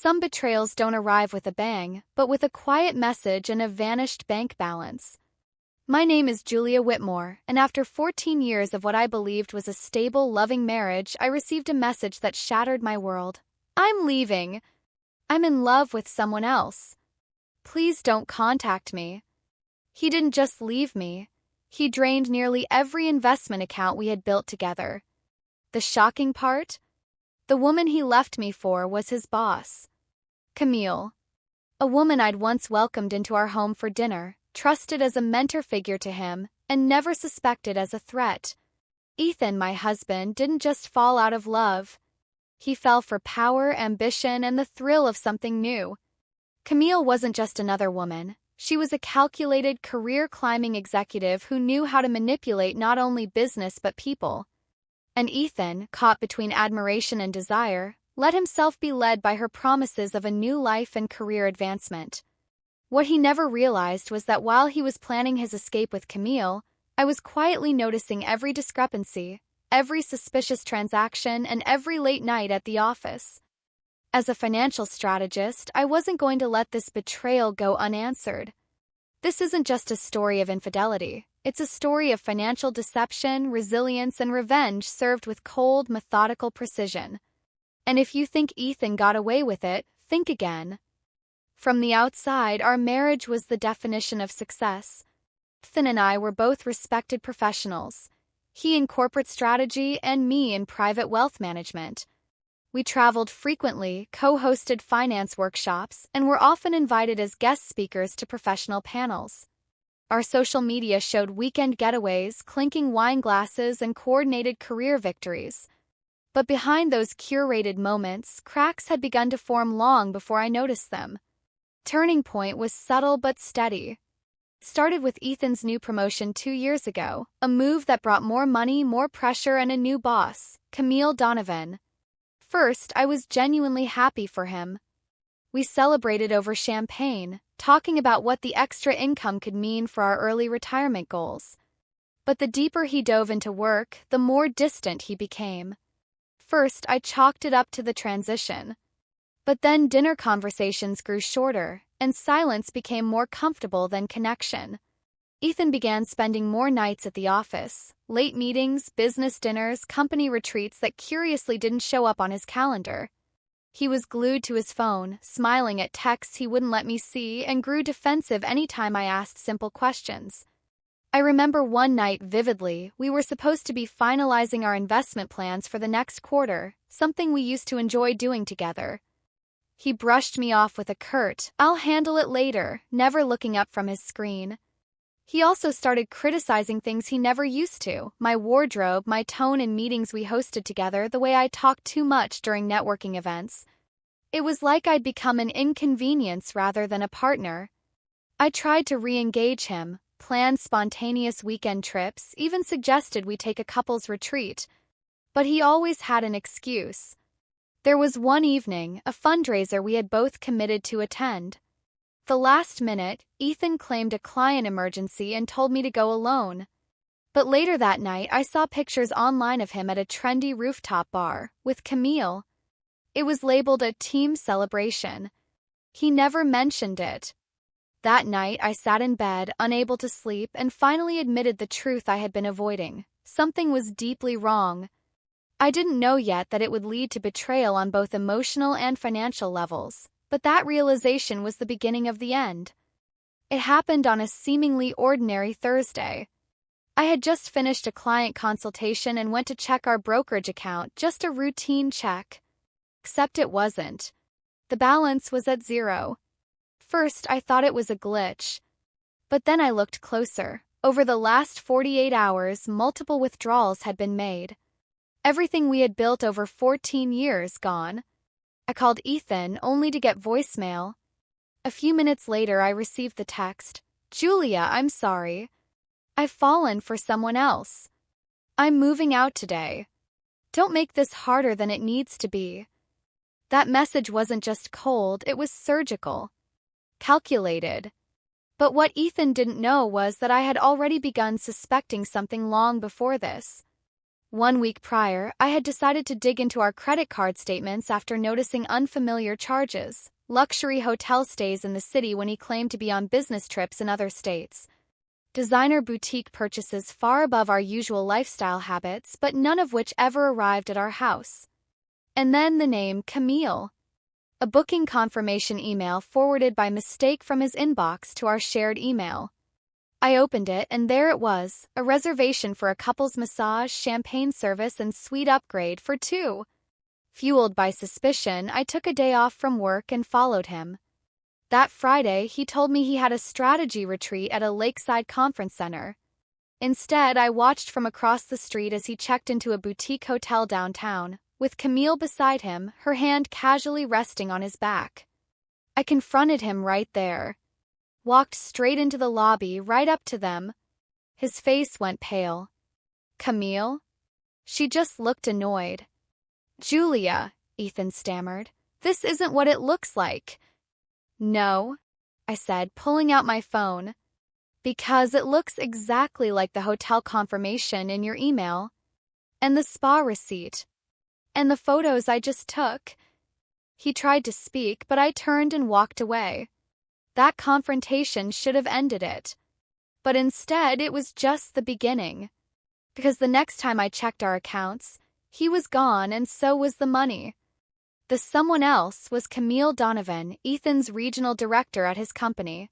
Some betrayals don't arrive with a bang, but with a quiet message and a vanished bank balance. My name is Julia Whitmore, and after 14 years of what I believed was a stable, loving marriage, I received a message that shattered my world. I'm leaving. I'm in love with someone else. Please don't contact me. He didn't just leave me. He drained nearly every investment account we had built together. The shocking part? The woman he left me for was his boss. Camille. A woman I'd once welcomed into our home for dinner, trusted as a mentor figure to him, and never suspected as a threat. Ethan, my husband, didn't just fall out of love. He fell for power, ambition, and the thrill of something new. Camille wasn't just another woman. She was a calculated, career-climbing executive who knew how to manipulate not only business but people. And Ethan, caught between admiration and desire, let himself be led by her promises of a new life and career advancement. What he never realized was that while he was planning his escape with Camille, I was quietly noticing every discrepancy, every suspicious transaction, and every late night at the office. As a financial strategist, I wasn't going to let this betrayal go unanswered. This isn't just a story of infidelity. It's a story of financial deception, resilience, and revenge served with cold, methodical precision. And if you think Ethan got away with it, think again. From the outside, our marriage was the definition of success. Ethan and I were both respected professionals. He in corporate strategy and me in private wealth management. We traveled frequently, co-hosted finance workshops, and were often invited as guest speakers to professional panels. Our social media showed weekend getaways, clinking wine glasses, and coordinated career victories. But behind those curated moments, cracks had begun to form long before I noticed them. Turning point was subtle but steady. It started with Ethan's new promotion 2 years ago, a move that brought more money, more pressure, and a new boss, Camille Donovan. First, I was genuinely happy for him. We celebrated over champagne, talking about what the extra income could mean for our early retirement goals. But the deeper he dove into work, the more distant he became. First, I chalked it up to the transition. But then dinner conversations grew shorter, and silence became more comfortable than connection. Ethan began spending more nights at the office, late meetings, business dinners, company retreats that curiously didn't show up on his calendar. He was glued to his phone, smiling at texts he wouldn't let me see, and grew defensive anytime I asked simple questions. I remember one night vividly. We were supposed to be finalizing our investment plans for the next quarter, something we used to enjoy doing together. He brushed me off with a curt, "I'll handle it later," never looking up from his screen. He also started criticizing things he never used to: my wardrobe, my tone in meetings we hosted together, the way I talked too much during networking events. It was like I'd become an inconvenience rather than a partner. I tried to re-engage him, planned spontaneous weekend trips, even suggested we take a couple's retreat. But he always had an excuse. There was one evening, a fundraiser we had both committed to attend. The last minute, Ethan claimed a client emergency and told me to go alone. But later that night, I saw pictures online of him at a trendy rooftop bar, with Camille. It was labeled a team celebration. He never mentioned it. That night, I sat in bed, unable to sleep, and finally admitted the truth I had been avoiding. Something was deeply wrong. I didn't know yet that it would lead to betrayal on both emotional and financial levels, but that realization was the beginning of the end. It happened on a seemingly ordinary Thursday. I had just finished a client consultation and went to check our brokerage account, just a routine check. Except it wasn't. The balance was at zero. First, I thought it was a glitch. But then I looked closer. Over the last 48 hours, multiple withdrawals had been made. Everything we had built over 14 years gone. I called Ethan only to get voicemail. A few minutes later, I received the text, "Julia, I'm sorry. I've fallen for someone else. I'm moving out today. Don't make this harder than it needs to be." That message wasn't just cold, it was surgical. Calculated. But what Ethan didn't know was that I had already begun suspecting something long before this. 1 week prior, I had decided to dig into our credit card statements after noticing unfamiliar charges, luxury hotel stays in the city when he claimed to be on business trips in other states, designer boutique purchases far above our usual lifestyle habits, but none of which ever arrived at our house. And then the name Camille. A booking confirmation email forwarded by mistake from his inbox to our shared email. I opened it, and there it was, a reservation for a couple's massage, champagne service, and suite upgrade for 2. Fueled by suspicion, I took a day off from work and followed him. That Friday, he told me he had a strategy retreat at a lakeside conference center. Instead, I watched from across the street as he checked into a boutique hotel downtown, with Camille beside him, her hand casually resting on his back. I confronted him right there. Walked straight into the lobby, right up to them. His face went pale. Camille? She just looked annoyed. Julia, Ethan stammered. This isn't what it looks like. No, I said, pulling out my phone. Because it looks exactly like the hotel confirmation in your email. And the spa receipt. And the photos I just took. He tried to speak, but I turned and walked away. That confrontation should have ended it. But instead, it was just the beginning. Because the next time I checked our accounts, he was gone and so was the money. The someone else was Camille Donovan, Ethan's regional director at his company.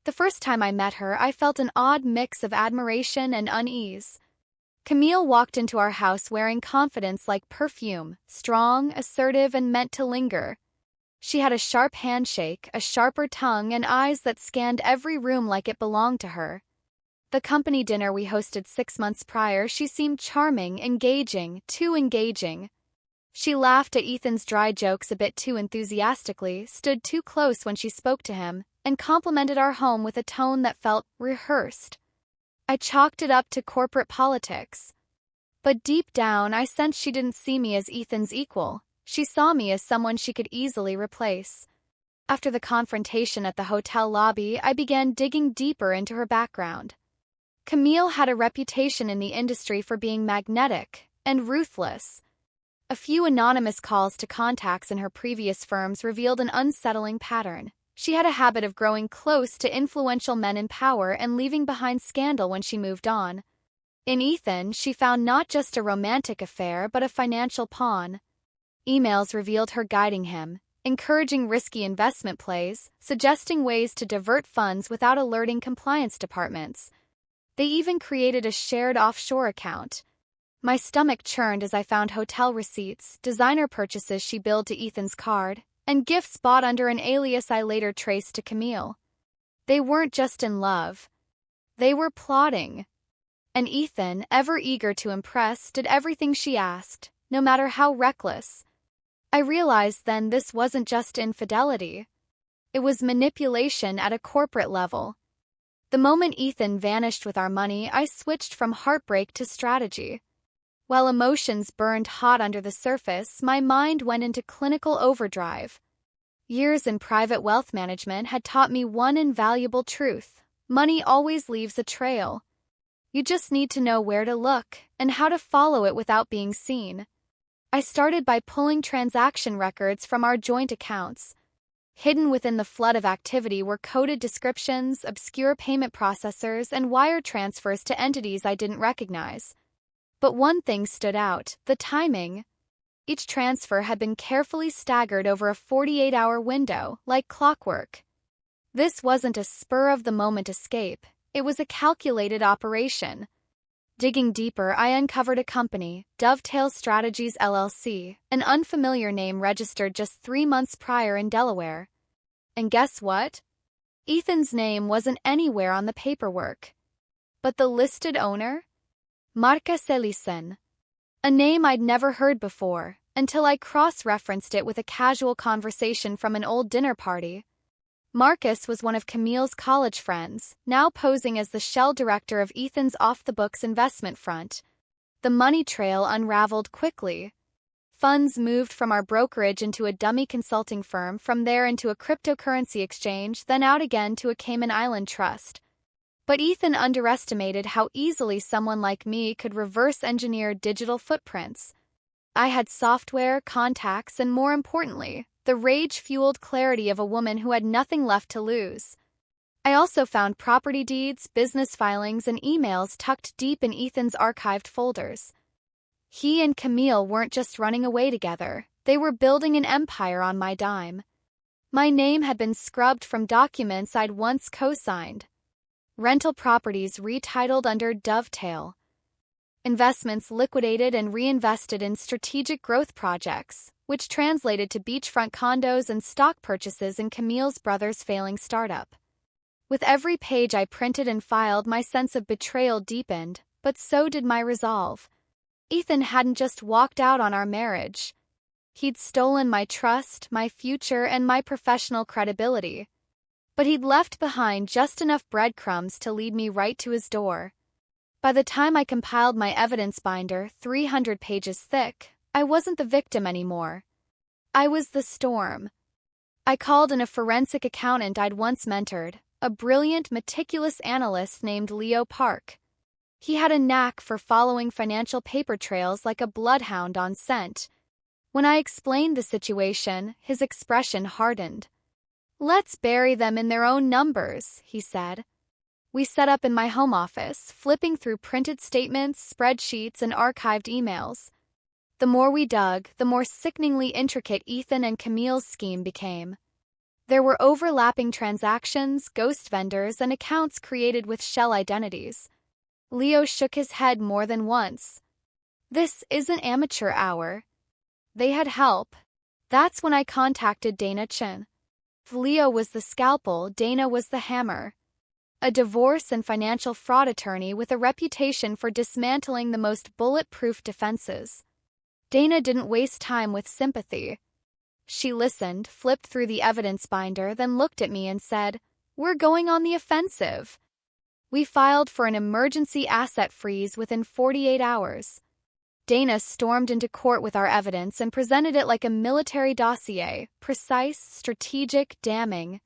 The first time I met her, I felt an odd mix of admiration and unease. Camille walked into our house wearing confidence like perfume, strong, assertive, and meant to linger. She had a sharp handshake, a sharper tongue, and eyes that scanned every room like it belonged to her. The company dinner we hosted 6 months prior, she seemed charming, engaging, too engaging. She laughed at Ethan's dry jokes a bit too enthusiastically, stood too close when she spoke to him, and complimented our home with a tone that felt rehearsed. I chalked it up to corporate politics. But deep down, I sensed she didn't see me as Ethan's equal. She saw me as someone she could easily replace. After the confrontation at the hotel lobby, I began digging deeper into her background. Camille had a reputation in the industry for being magnetic and ruthless. A few anonymous calls to contacts in her previous firms revealed an unsettling pattern. She had a habit of growing close to influential men in power and leaving behind scandal when she moved on. In Ethan, she found not just a romantic affair but a financial pawn. Emails revealed her guiding him, encouraging risky investment plays, suggesting ways to divert funds without alerting compliance departments. They even created a shared offshore account. My stomach churned as I found hotel receipts, designer purchases she billed to Ethan's card, and gifts bought under an alias I later traced to Camille. They weren't just in love. They were plotting. And Ethan, ever eager to impress, did everything she asked, no matter how reckless. I realized then this wasn't just infidelity. It was manipulation at a corporate level. The moment Ethan vanished with our money, I switched from heartbreak to strategy. While emotions burned hot under the surface, my mind went into clinical overdrive. Years in private wealth management had taught me one invaluable truth: money always leaves a trail. You just need to know where to look and how to follow it without being seen. I started by pulling transaction records from our joint accounts. Hidden within the flood of activity were coded descriptions, obscure payment processors, and wire transfers to entities I didn't recognize. But one thing stood out: the timing. Each transfer had been carefully staggered over a 48-hour window, like clockwork. This wasn't a spur-of-the-moment escape. It was a calculated operation. Digging deeper, I uncovered a company, Dovetail Strategies LLC, an unfamiliar name registered just 3 months prior in Delaware. And guess what? Ethan's name wasn't anywhere on the paperwork. But the listed owner? Marcus Ellison. A name I'd never heard before, until I cross-referenced it with a casual conversation from an old dinner party. Marcus was one of Camille's college friends, now posing as the shell director of Ethan's off-the-books investment front. The money trail unraveled quickly. Funds moved from our brokerage into a dummy consulting firm, from there into a cryptocurrency exchange, then out again to a Cayman Island trust. But Ethan underestimated how easily someone like me could reverse engineer digital footprints. I had software, contacts, and more importantly, the rage-fueled clarity of a woman who had nothing left to lose. I also found property deeds, business filings, and emails tucked deep in Ethan's archived folders. He and Camille weren't just running away together, they were building an empire on my dime. My name had been scrubbed from documents I'd once co-signed. Rental properties retitled under Dovetail. Investments liquidated and reinvested in strategic growth projects, which translated to beachfront condos and stock purchases in Camille's brother's failing startup. With every page I printed and filed, my sense of betrayal deepened, but so did my resolve. Ethan hadn't just walked out on our marriage. He'd stolen my trust, my future, and my professional credibility. But he'd left behind just enough breadcrumbs to lead me right to his door. By the time I compiled my evidence binder, 300 pages thick, I wasn't the victim anymore. I was the storm. I called in a forensic accountant I'd once mentored, a brilliant, meticulous analyst named Leo Park. He had a knack for following financial paper trails like a bloodhound on scent. When I explained the situation, his expression hardened. "Let's bury them in their own numbers," he said. We set up in my home office, flipping through printed statements, spreadsheets, and archived emails. The more we dug, the more sickeningly intricate Ethan and Camille's scheme became. There were overlapping transactions, ghost vendors, and accounts created with shell identities. Leo shook his head more than once. "This isn't amateur hour." They had help. That's when I contacted Dana Chin. Leo was the scalpel, Dana was the hammer. A divorce and financial fraud attorney with a reputation for dismantling the most bulletproof defenses. Dana didn't waste time with sympathy. She listened, flipped through the evidence binder, then looked at me and said, "We're going on the offensive." We filed for an emergency asset freeze within 48 hours. Dana stormed into court with our evidence and presented it like a military dossier, precise, strategic, damning.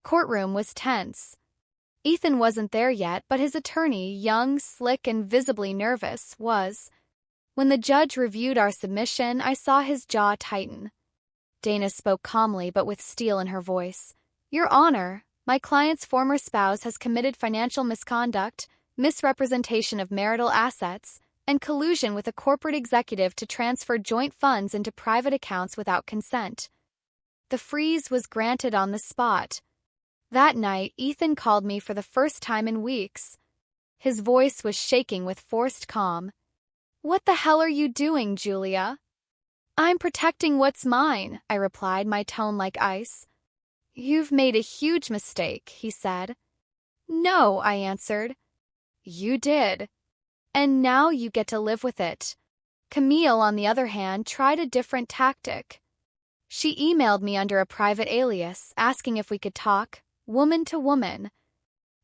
Courtroom was tense. Ethan wasn't there yet, but his attorney, young, slick, and visibly nervous, was. When the judge reviewed our submission, I saw his jaw tighten. Dana spoke calmly but with steel in her voice. "Your Honor, my client's former spouse has committed financial misconduct, misrepresentation of marital assets, and collusion with a corporate executive to transfer joint funds into private accounts without consent." The freeze was granted on the spot. That night, Ethan called me for the first time in weeks. His voice was shaking with forced calm. "What the hell are you doing, Julia?" "I'm protecting what's mine," I replied, my tone like ice. "You've made a huge mistake," he said. "No," I answered. "You did. And now you get to live with it." Camille, on the other hand, tried a different tactic. She emailed me under a private alias, asking if we could talk, woman to woman.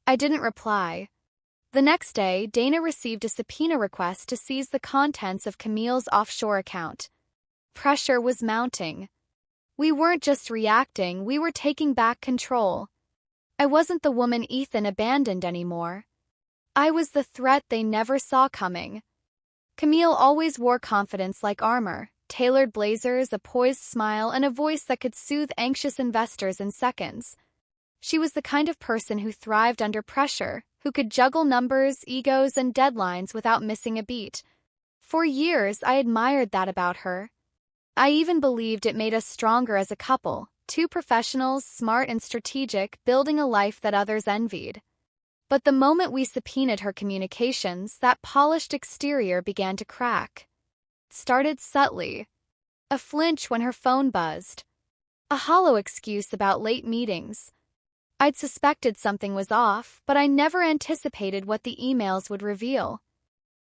I didn't reply. The next day, Dana received a subpoena request to seize the contents of Camille's offshore account. Pressure was mounting. We weren't just reacting, we were taking back control. I wasn't the woman Ethan abandoned anymore. I was the threat they never saw coming. Camille always wore confidence like armor, tailored blazers, a poised smile, and a voice that could soothe anxious investors in seconds. She was the kind of person who thrived under pressure, who could juggle numbers, egos, and deadlines without missing a beat. For years, I admired that about her. I even believed it made us stronger as a couple, two professionals, smart and strategic, building a life that others envied. But the moment we subpoenaed her communications, that polished exterior began to crack. It started subtly. A flinch when her phone buzzed. A hollow excuse about late meetings. I'd suspected something was off, but I never anticipated what the emails would reveal.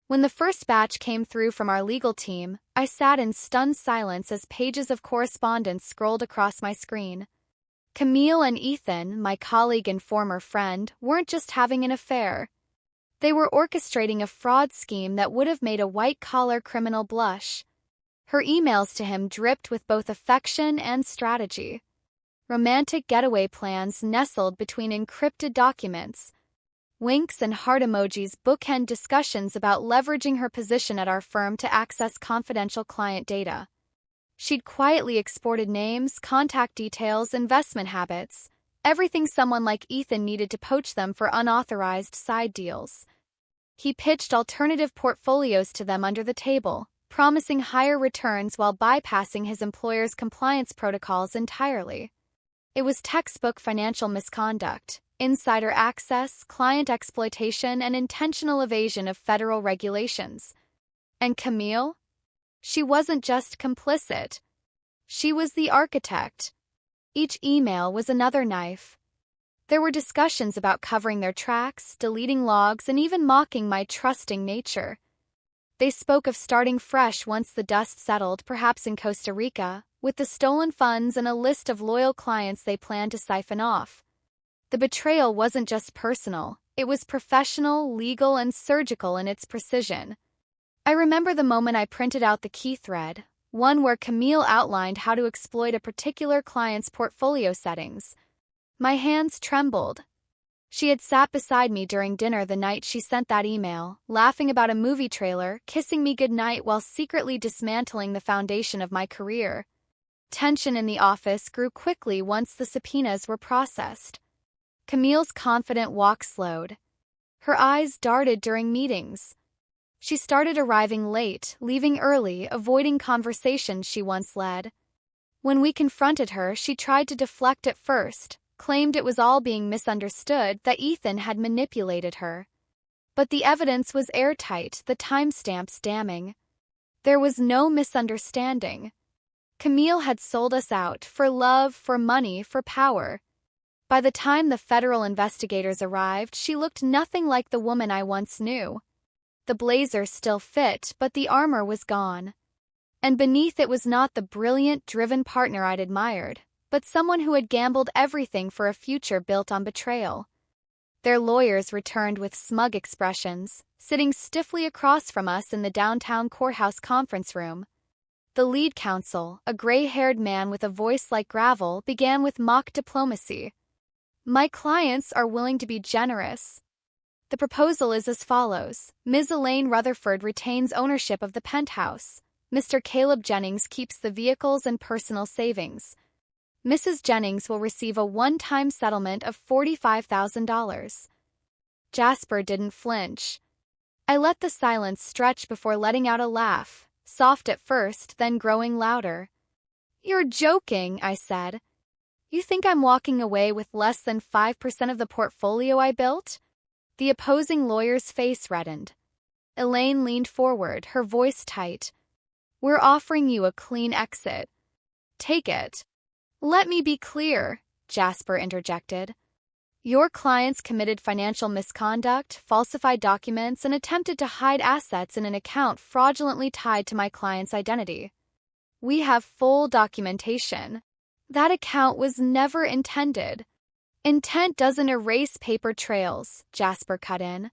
When the first batch came through from our legal team, I sat in stunned silence as pages of correspondence scrolled across my screen. Camille and Ethan, my colleague and former friend, weren't just having an affair. They were orchestrating a fraud scheme that would have made a white-collar criminal blush. Her emails to him dripped with both affection and strategy. Romantic getaway plans nestled between encrypted documents. Winks and heart emojis bookend discussions about leveraging her position at our firm to access confidential client data. She'd quietly exported names, contact details, investment habits, everything someone like Ethan needed to poach them for unauthorized side deals. He pitched alternative portfolios to them under the table, promising higher returns while bypassing his employer's compliance protocols entirely. It was textbook financial misconduct, insider access, client exploitation, and intentional evasion of federal regulations. And Camille? She wasn't just complicit. She was the architect. Each email was another knife. There were discussions about covering their tracks, deleting logs, and even mocking my trusting nature. They spoke of starting fresh once the dust settled, perhaps in Costa Rica, with the stolen funds and a list of loyal clients they planned to siphon off. The betrayal wasn't just personal, it was professional, legal, and surgical in its precision. I remember the moment I printed out the key thread, one where Camille outlined how to exploit a particular client's portfolio settings. My hands trembled. She had sat beside me during dinner the night she sent that email, laughing about a movie trailer, kissing me goodnight while secretly dismantling the foundation of my career. Tension in the office grew quickly once the subpoenas were processed. Camille's confident walk slowed. Her eyes darted during meetings. She started arriving late, leaving early, avoiding conversations she once led. When we confronted her, she tried to deflect at first, claimed it was all being misunderstood, that Ethan had manipulated her. But the evidence was airtight, the timestamps damning. There was no misunderstanding. Camille had sold us out, for love, for money, for power. By the time the federal investigators arrived, she looked nothing like the woman I once knew. The blazer still fit, but the armor was gone. And beneath it was not the brilliant, driven partner I'd admired, but someone who had gambled everything for a future built on betrayal. Their lawyers returned with smug expressions, sitting stiffly across from us in the downtown courthouse conference room. The lead counsel, a gray-haired man with a voice like gravel, began with mock diplomacy. My clients are willing to be generous. The proposal is as follows. Ms. Elaine Rutherford retains ownership of the penthouse. Mr. Caleb Jennings keeps the vehicles and personal savings. Mrs. Jennings will receive a one-time settlement of $45,000. Jasper didn't flinch. I let the silence stretch before letting out a laugh, soft at first, then growing louder. You're joking, I said. You think I'm walking away with less than 5% of the portfolio I built? The opposing lawyer's face reddened. Elaine leaned forward, her voice tight. We're offering you a clean exit. Take it. Let me be clear, Jasper interjected. Your clients committed financial misconduct, falsified documents, and attempted to hide assets in an account fraudulently tied to my client's identity. We have full documentation. That account was never intended. Intent doesn't erase paper trails, Jasper cut in.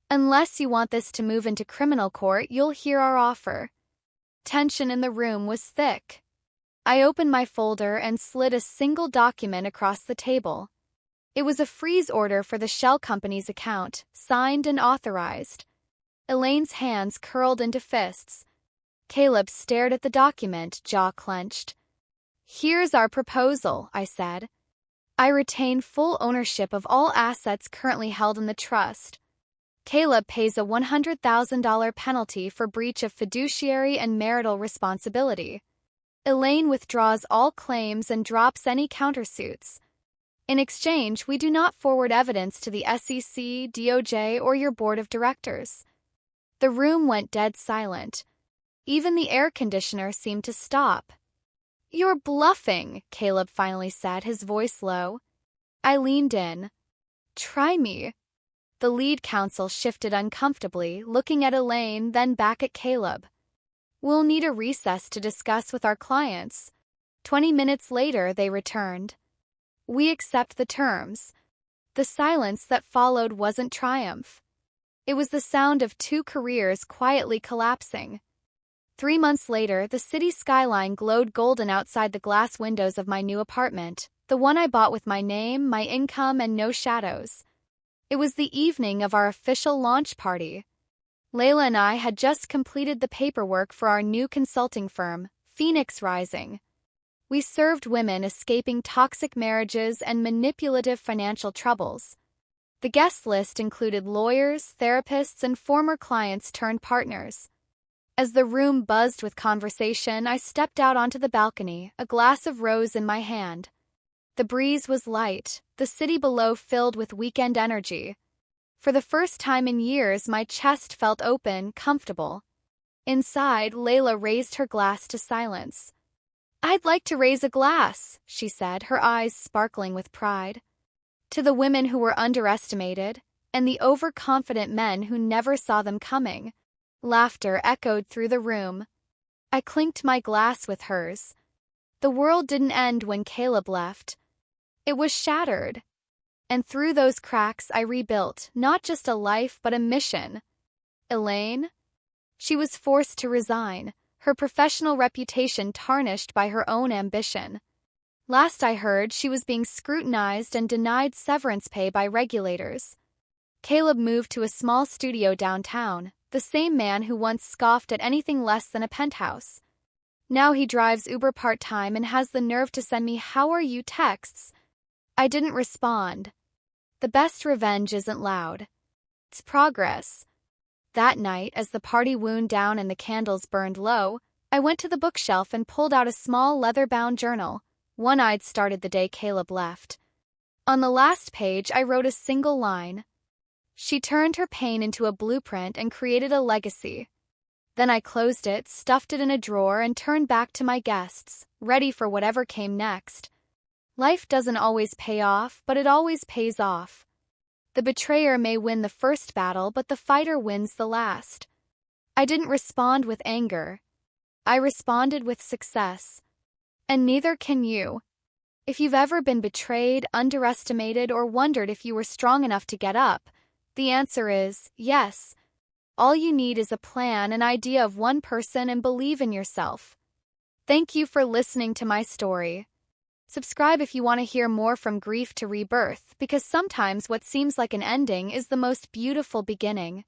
Unless you want this to move into criminal court, you'll hear our offer. Tension in the room was thick. I opened my folder and slid a single document across the table. It was a freeze order for the shell company's account, signed and authorized. Elaine's hands curled into fists. Caleb stared at the document, jaw clenched. Here's our proposal, I said. I retain full ownership of all assets currently held in the trust. Caleb pays a $100,000 penalty for breach of fiduciary and marital responsibility. Elaine withdraws all claims and drops any countersuits. In exchange, we do not forward evidence to the SEC, DOJ, or your board of directors. The room went dead silent. Even the air conditioner seemed to stop. You're bluffing, Caleb finally said, his voice low. I leaned in. Try me. The lead counsel shifted uncomfortably, looking at Elaine, then back at Caleb. We'll need a recess to discuss with our clients. 20 minutes later, they returned. We accept the terms. The silence that followed wasn't triumph. It was the sound of two careers quietly collapsing. 3 months later, the city skyline glowed golden outside the glass windows of my new apartment, the one I bought with my name, my income, and no shadows. It was the evening of our official launch party. Layla and I had just completed the paperwork for our new consulting firm, Phoenix Rising. We served women escaping toxic marriages and manipulative financial troubles. The guest list included lawyers, therapists, and former clients turned partners. As the room buzzed with conversation, I stepped out onto the balcony, a glass of rose in my hand. The breeze was light, the city below filled with weekend energy. For the first time in years, my chest felt open, comfortable. Inside, Layla raised her glass to silence. "I'd like to raise a glass," she said, her eyes sparkling with pride. "To the women who were underestimated, and the overconfident men who never saw them coming." Laughter echoed through the room. I clinked my glass with hers. The world didn't end when Caleb left. It was shattered. And through those cracks I rebuilt, not just a life but a mission. Elaine? She was forced to resign, her professional reputation tarnished by her own ambition. Last I heard, she was being scrutinized and denied severance pay by regulators. Caleb moved to a small studio downtown, the same man who once scoffed at anything less than a penthouse. Now he drives Uber part-time and has the nerve to send me "how are you" texts. I didn't respond. The best revenge isn't loud. It's progress. That night, as the party wound down and the candles burned low, I went to the bookshelf and pulled out a small leather-bound journal, one I'd started the day Caleb left. On the last page, I wrote a single line. She turned her pain into a blueprint and created a legacy. Then I closed it, stuffed it in a drawer, and turned back to my guests, ready for whatever came next. Life doesn't always pay off, but it always pays off. The betrayer may win the first battle, but the fighter wins the last. I didn't respond with anger. I responded with success. And neither can you. If you've ever been betrayed, underestimated, or wondered if you were strong enough to get up, the answer is yes. All you need is a plan, an idea of one person, and believe in yourself. Thank you for listening to my story. Subscribe if you want to hear more from grief to rebirth, because sometimes what seems like an ending is the most beautiful beginning.